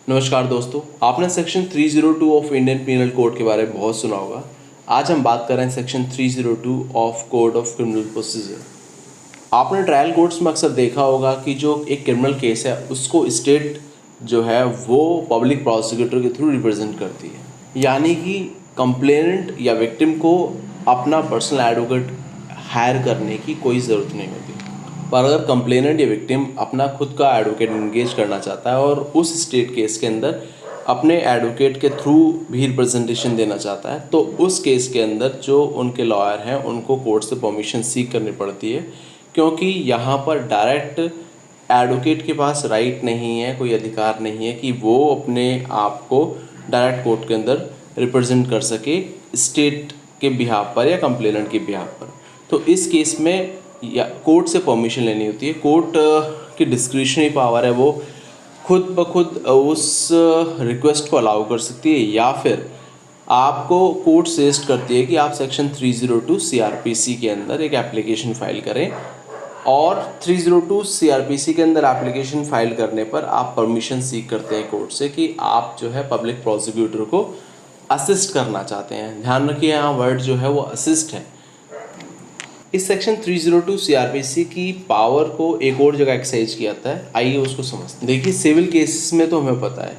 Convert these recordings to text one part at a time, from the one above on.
नमस्कार दोस्तों, आपने section 302 of Indian Penal Code के बारे में बहुत सुना होगा। आज हम बात कर रहे हैं section 302 of Code of Criminal procedure. आपने ट्रायल कोर्ट्स में अक्सर देखा होगा कि जो एक क्रिमिनल केस है उसको स्टेट जो है वो पब्लिक प्रोसिक्यूटर के थ्रू रिप्रेजेंट करती है, यानी कि कंप्लेनेंट या विक्टिम को अपना पर्सनल एडवोकेट हायर करने की कोई ज़रूरत नहीं होती। पर अगर कंप्लेनेंट या विक्टिम अपना खुद का एडवोकेट इंगेज करना चाहता है और उस स्टेट केस के अंदर अपने एडवोकेट के थ्रू भी रिप्रेजेंटेशन देना चाहता है, तो उस केस के अंदर जो उनके लॉयर हैं उनको कोर्ट से परमिशन सीक करनी पड़ती है, क्योंकि यहाँ पर डायरेक्ट एडवोकेट के पास राइट नहीं है, कोई अधिकार नहीं है कि वो अपने आप को डायरेक्ट कोर्ट के अंदर रिप्रेजेंट कर सके स्टेट के बिहाफ पर या कंप्लेनेंट के बिहाफ पर। तो इस केस में या कोर्ट से परमिशन लेनी होती है। कोर्ट की डिस्क्रिशनरी पावर है, वो खुद ब खुद उस रिक्वेस्ट को अलाउ कर सकती है या फिर आपको कोर्ट सजेस्ट करती है कि आप सेक्शन 302 CRPC के अंदर एक एप्लीकेशन फ़ाइल करें, और 302 CRPC के अंदर एप्लीकेशन फ़ाइल करने पर आप परमिशन सीख करते हैं कोर्ट से कि आप जो है पब्लिक प्रोसिक्यूटर को असिस्ट करना चाहते हैं। ध्यान रखिए, यहाँ वर्ड जो है वो असिस्ट है। इस सेक्शन 302 CRPC की पावर को एक और जगह एक्सरसाइज किया जाता है, आइए उसको समझते हैं। देखिए, सिविल केसेस में तो हमें पता है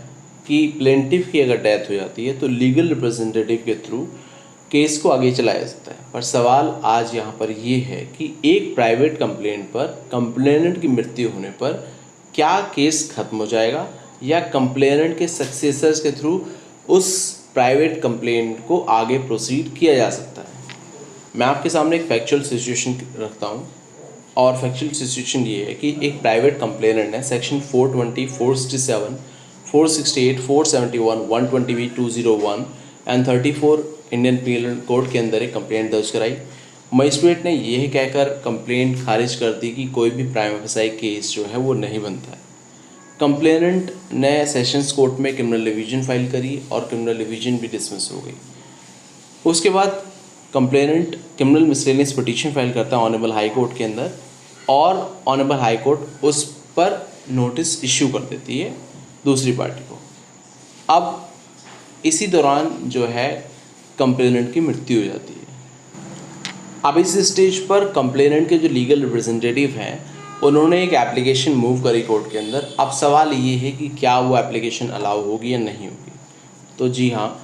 कि प्लेंटिफ की अगर डेथ हो जाती है तो लीगल रिप्रेजेंटेटिव के थ्रू केस को आगे चलाया जाता है। पर सवाल आज यहाँ पर ये है कि एक प्राइवेट कंप्लेंट पर कंप्लेनेंट की मृत्यु होने पर क्या केस खत्म हो जाएगा या कंप्लेनेंट के सक्सेसर्स के थ्रू उस प्राइवेट कंप्लेंट को आगे प्रोसीड किया जा सकता है। मैं आपके सामने एक फैक्चुअल सिचुएशन रखता हूँ, और फैक्चुअल सिचुएशन ये है कि एक प्राइवेट कंप्लेनेंट है section 420, 467, 468, 471, 120B, 201 and 34 Indian Penal Code के अंदर एक कंप्लेंट दर्ज कराई। मजिस्ट्रेट ने यह कहकर कंप्लेंट खारिज कर दी कि कोई भी प्राइमा फेसाई केस जो है वो नहीं बनता है। कंप्लेनेंट ने सेशंस कोर्ट में क्रिमिनल डिवीजन फाइल करी और क्रिमिनल डिवीजन भी डिसमिस हो गई। उसके बाद complainant criminal miscellaneous petition file करता है ऑनरेबल हाई कोर्ट के अंदर, और ऑनरेबल हाई कोर्ट उस पर नोटिस इश्यू कर देती है दूसरी पार्टी को। अब इसी दौरान जो है कंप्लेनेंट की मृत्यु हो जाती है। अब इस स्टेज पर कंप्लेनेंट के जो लीगल रिप्रेजेंटेटिव हैं उन्होंने एक एप्लीकेशन मूव करी कोर्ट के अंदर। अब सवाल ये है कि क्या वो एप्लीकेशन अलाउ होगी या नहीं होगी। तो जी हाँ,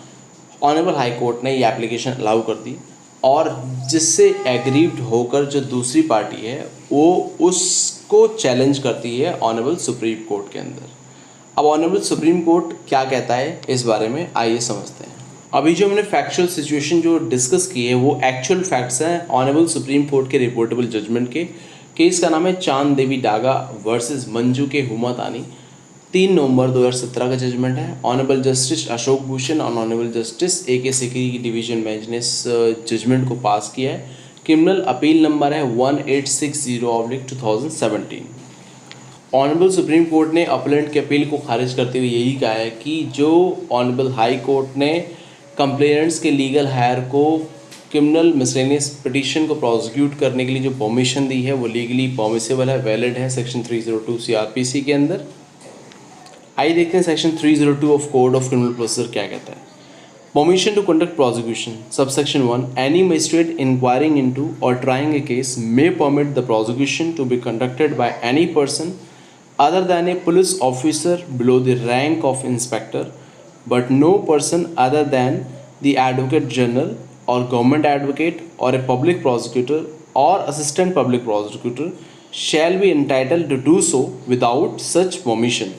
ऑनरेबल हाई कोर्ट ने ये एप्लीकेशन अलाउ कर दी, और जिससे एग्रीव्ड होकर जो दूसरी पार्टी है वो उसको चैलेंज करती है ऑनरेबल सुप्रीम कोर्ट के अंदर। अब ऑनरेबल सुप्रीम कोर्ट क्या कहता है इस बारे में, आइए समझते हैं। अभी जो हमने फैक्चुअल सिचुएशन जो डिस्कस की है वो एक्चुअल फैक्ट्स हैं ऑनरेबल सुप्रीम कोर्ट के रिपोर्टेबल जजमेंट के। केस का नाम है चांद देवी डागा वर्सेस मंजू के हुमातानी। 3 नवंबर 2017 का जजमेंट है। ऑनरेबल जस्टिस अशोक भूषण और ऑनरेबल जस्टिस AK सिकरी की डिवीजन बेंच ने इस जजमेंट को पास किया है। क्रिमिनल अपील नंबर है 1860/2017। ऑनरेबल सुप्रीम कोर्ट ने अपीलेंट के अपील को खारिज करते हुए यही कहा है कि जो ऑनरेबल हाई कोर्ट ने कंप्लेनेंट्स के लीगल हायर को क्रिमिनल मिसलेनियस पिटीशन को प्रोसिक्यूट करने के लिए जो परमिशन दी है वो लीगली परमिसेबल है, वैलिड है सेक्शन 302 CRPC के अंदर। आइए देखते हैं section 302 of Code of Criminal Procedure क्या कहता है। Permission to conduct prosecution, subsection 1, any magistrate inquiring into or trying a case may permit the prosecution to be conducted by any person other than a police officer below the rank of inspector, but no person other than the advocate general or government advocate or a public prosecutor or assistant public prosecutor shall be entitled to do so without such permission,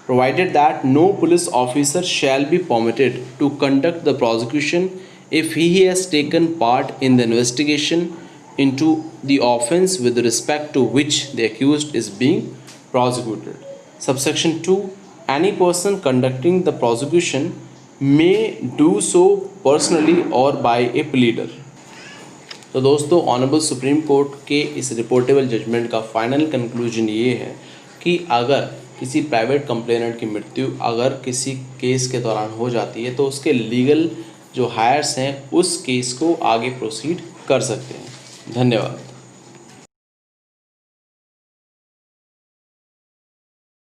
provided that no police officer shall be permitted to conduct the prosecution if he has taken part in the investigation into the offence with respect to which the accused is being prosecuted. Subsection 2, any person conducting the prosecution may do so personally or by a pleader. तो दोस्तों, honourable Supreme court के इस reportable judgement का final conclusion ये है कि अगर किसी प्राइवेट कंप्लेनेंट की मृत्यु अगर किसी केस के दौरान हो जाती है तो उसके लीगल जो हायर्स हैं उस केस को आगे प्रोसीड कर सकते हैं। धन्यवाद।